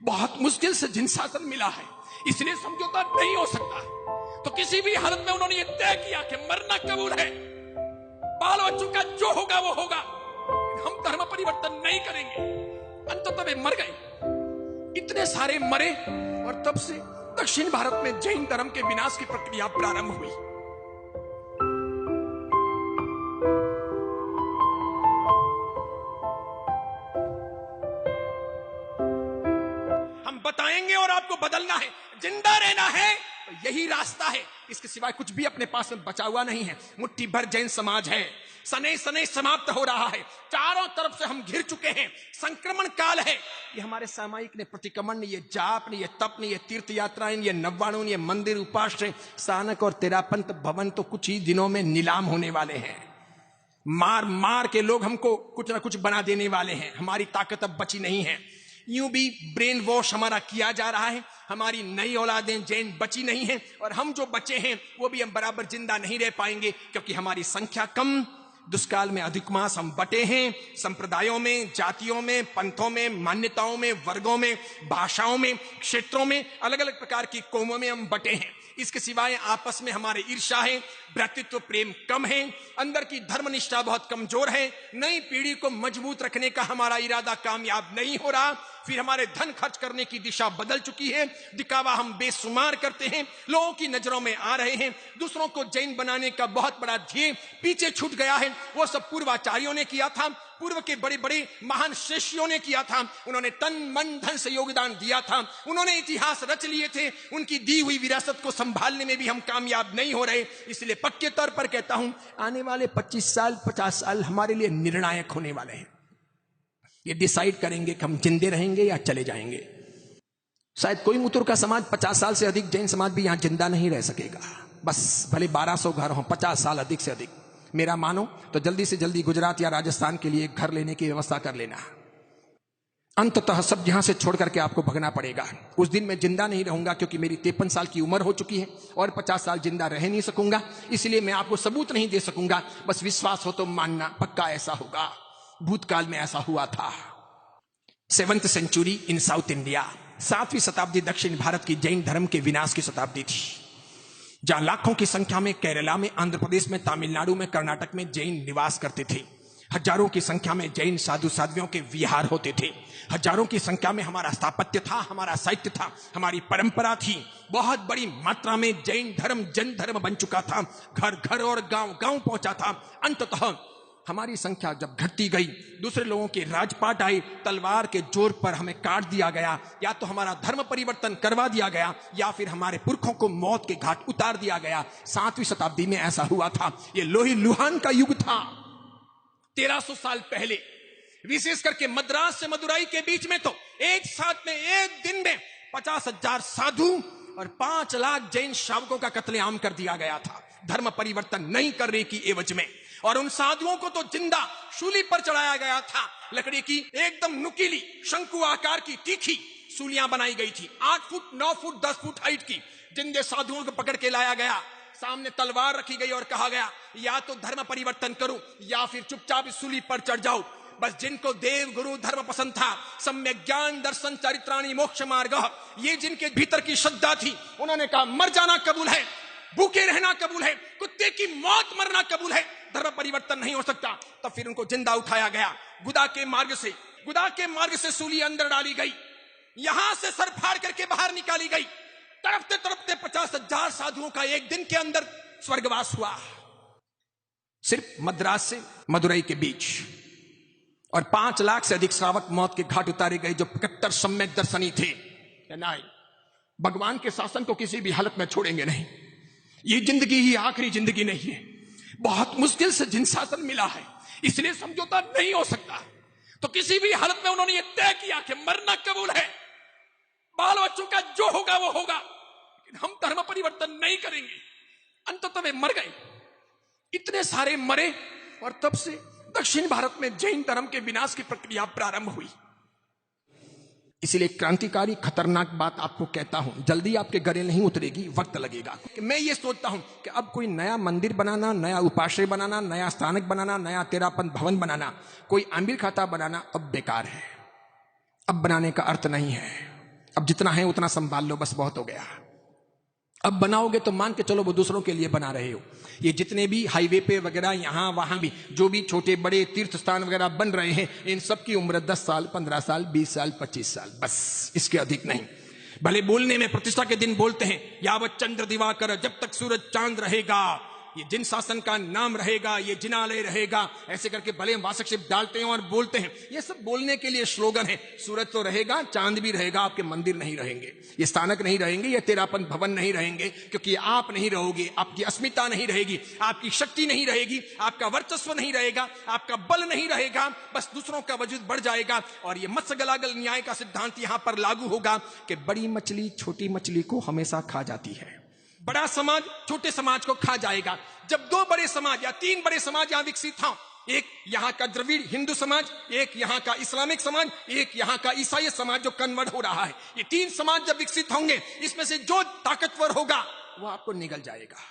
बहुत मुश्किल से जिन शासन मिला है, इसलिए समझौता नहीं हो सकता। तो किसी भी हालत में उन्होंने ये तय किया कि मरना कबूल है, बाल बच्चों का जो होगा वो होगा, हम धर्म परिवर्तन नहीं करेंगे। अंततः वे मर गए, इतने सारे मरे, और तब से दक्षिण भारत में जैन धर्म के विनाश की प्रक्रिया प्रारंभ हुई। हम बताएंगे और आपको बदलना है, जिंदा रहना है, तो यही रास्ता है। इसके सिवाय कुछ भी अपने पास में बचा हुआ नहीं है। मुट्ठी भर जैन समाज है, सने सने समाप्त हो रहा है, चारों तरफ से हम घिर चुके हैं, संक्रमण काल है। ये हमारे सामायिक ने, प्रतिक्रमण ने, ये जाप ने, ये तप ने, ये तीर्थ यात्राएं, ये नव्वाणु, ये मंदिर उपाश्रय, सानक और तेरापंत भवन तो कुछ ही दिनों में नीलाम होने वाले हैं। मार मार के लोग हमको कुछ ना कुछ बना देने वाले हैं, हमारी ताकत अब बची नहीं है। यूं भी ब्रेन वॉश हमारा किया जा रहा है, हमारी नई औलादें जैन बची नहीं हैं, और हम जो बचे हैं वो भी हम बराबर जिंदा नहीं रह पाएंगे, क्योंकि हमारी संख्या कम, दुष्काल में अधिक मास हम बटे हैं, संप्रदायों में, जातियों में, पंथों में, मान्यताओं में, वर्गों में, भाषाओं में, क्षेत्रों में, अलग अलग प्रकार की कौमों में हम बटे हैं। इसके सिवाय आपस में हमारे ईर्ष्या है, भ्रातृत्व प्रेम कम है, अंदर की धर्मनिष्ठा बहुत कमजोर है, नई पीढ़ी को मजबूत रखने का हमारा इरादा कामयाब नहीं हो रहा, फिर हमारे धन खर्च करने की दिशा बदल चुकी है, दिखावा हम बेशुमार करते हैं, लोगों की नजरों में आ रहे हैं, दूसरों को जैन बनाने का बहुत बड़ा ध्येय पीछे छूट गया है। वो सब पूर्वाचार्यों ने किया था, पूर्व के बड़े बड़े महान शिष्यों ने किया था, उन्होंने तन मन धन से योगदान दिया था, उन्होंने इतिहास रच लिए थे, उनकी दी हुई विरासत को संभालने में भी हम कामयाब नहीं हो रहे। इसलिए पक्के तौर पर कहता हूं, आने वाले 25 साल 50 साल हमारे लिए निर्णायक होने वाले हैं। ये डिसाइड करेंगे कि हम जिंदे रहेंगे या चले जाएंगे। शायद कोयमुत्तूर का समाज 50 साल से अधिक जैन समाज भी यहां जिंदा नहीं रह सकेगा, बस भले 1200 घर हो, 50 साल अधिक से अधिक। मेरा मानो तो जल्दी से जल्दी गुजरात या राजस्थान के लिए घर लेने की व्यवस्था कर लेना। अंततः सब यहां से छोड़ करके आपको भगना पड़ेगा। उस दिन मैं जिंदा नहीं रहूंगा, क्योंकि मेरी 53 साल की उम्र हो चुकी है और 50 साल जिंदा रह नहीं सकूंगा, इसलिए मैं आपको सबूत नहीं दे सकूंगा, बस विश्वास हो तो मानना, पक्का ऐसा होगा। भूतकाल में ऐसा हुआ था। 7th सेंचुरी इन साउथ इंडिया, 7वीं शताब्दी दक्षिण भारत की जैन धर्म के विनाश की शताब्दी थी, जहां लाखों की संख्या में केरला में, आंध्र प्रदेश में, तमिलनाडु में, कर्नाटक में जैन निवास करते थे। हजारों की संख्या में जैन साधु साध्वियों के विहार होते थे। हजारों की संख्या में हमारा स्थापत्य था, हमारा साहित्य था, हमारी परंपरा थी। बहुत बड़ी मात्रा में जैन धर्म जन धर्म बन चुका था, घर घर और गांव गांव पहुंचा था। अंततः हमारी संख्या जब घटती गई, दूसरे लोगों के राजपाट आए, तलवार के जोर पर हमें काट दिया गया, या तो हमारा धर्म परिवर्तन करवा दिया गया, या फिर हमारे पुरखों को मौत के घाट उतार दिया गया। 7वीं शताब्दी में ऐसा हुआ था। ये लोही लुहान का युग था। 1300 साल पहले, विशेष करके मद्रास से मदुराई के बीच में तो एक साथ में एक दिन में 50,000 साधु और 5 लाख जैन शावकों का कत्लेआम कर दिया गया था, धर्म परिवर्तन नहीं करने की एवज में। और उन साधुओं को तो जिंदा सूली पर चढ़ाया गया था। लकड़ी की एकदम नुकीली शंकु आकार की तीखी सूलियां बनाई गई थी, 8 फुट 9 फुट 10 फुट हाइट की। जिंदे साधुओं को पकड़ के लाया गया, सामने तलवार रखी गई और कहा गया, या तो धर्म परिवर्तन करो या फिर चुपचाप सूली पर चढ़ जाओ। बस जिनको देव गुरु धर्म पसंद था, सम्यक ज्ञान दर्शन चरित्राणि मोक्ष मार्ग, ये जिनके भीतर की श्रद्धा थी, उन्होंने कहा मर जाना कबूल है, भूखे रहना कबूल है, कुत्ते की मौत मरना कबूल है, धर्म परिवर्तन नहीं हो सकता। तब फिर उनको जिंदा उठाया गया, गुदा के मार्ग से सूली अंदर डाली गई, यहां से सर फाड़ करके बाहर निकाली गई। तड़पते तड़पते 50,000 साधुओं का एक दिन के अंदर स्वर्गवास हुआ, सिर्फ मद्रास से मदुरई के बीच। और 5 लाख से अधिक श्रावक मौत के घाट उतारे गए, जो 75 सम्यक दर्शनी थे। नहीं, भगवान के शासन को किसी भी हालत में छोड़ेंगे नहीं। ये जिंदगी ही आखिरी जिंदगी नहीं है, बहुत मुश्किल से जिन शासन मिला है, इसलिए समझौता नहीं हो सकता। तो किसी भी हालत में उन्होंने ये तय किया कि मरना कबूल है, बाल बच्चों का जो होगा वो होगा, लेकिन हम धर्म परिवर्तन नहीं करेंगे। अंततः वे मर गए, इतने सारे मरे, और तब से दक्षिण भारत में जैन धर्म के विनाश की प्रक्रिया प्रारंभ हुई। इसलिए क्रांतिकारी खतरनाक बात आपको कहता हूं, जल्दी आपके गले नहीं उतरेगी, वक्त लगेगा। मैं ये सोचता हूं कि अब कोई नया मंदिर बनाना, नया उपाश्रय बनाना, नया स्थानक बनाना, नया तेरापंथ भवन बनाना, कोई आमिर खाता बनाना अब बेकार है, अब बनाने का अर्थ नहीं है। अब जितना है उतना संभाल लो, बस बहुत हो गया। अब बनाओगे तो मान के चलो वो दूसरों के लिए बना रहे हो। ये जितने भी हाईवे पे वगैरह यहां वहां भी जो भी छोटे बड़े तीर्थ स्थान वगैरह बन रहे हैं, इन सब की उम्र 10 साल, 15 साल, 20 साल, 25 साल, बस, इसके अधिक नहीं। भले बोलने में प्रतिष्ठा के दिन बोलते हैं यावत चंद्र दिवाकर, जब तक सूरज चांद रहेगा, ये जिन शासन का नाम रहेगा, ये जिनालय रहेगा, ऐसे करके भले वासक्षेप डालते हैं और बोलते हैं। ये सब बोलने के लिए स्लोगन है। सूरज तो रहेगा, चांद भी रहेगा, आपके मंदिर नहीं रहेंगे, ये स्थानक नहीं रहेंगे, ये तेरापन भवन नहीं रहेंगे, क्योंकि आप नहीं रहोगे, आपकी अस्मिता नहीं रहेगी, आपकी शक्ति नहीं रहेगी, आपका वर्चस्व नहीं रहेगा, आपका बल नहीं रहेगा, बस दूसरों का वजूद बढ़ जाएगा। और ये मत्स्य गलागल न्याय का सिद्धांत यहां पर लागू होगा कि बड़ी मछली छोटी मछली को हमेशा खा जाती है, बड़ा समाज छोटे समाज को खा जाएगा। जब 2 बड़े समाज या 3 बड़े समाज यहां विकसित हों, एक यहां का द्रविड़ हिंदू समाज, एक यहां का इस्लामिक समाज, एक यहां का ईसाई समाज जो कन्वर्ट हो रहा है, ये 3 समाज जब विकसित होंगे, इसमें से जो ताकतवर होगा वो आपको निगल जाएगा।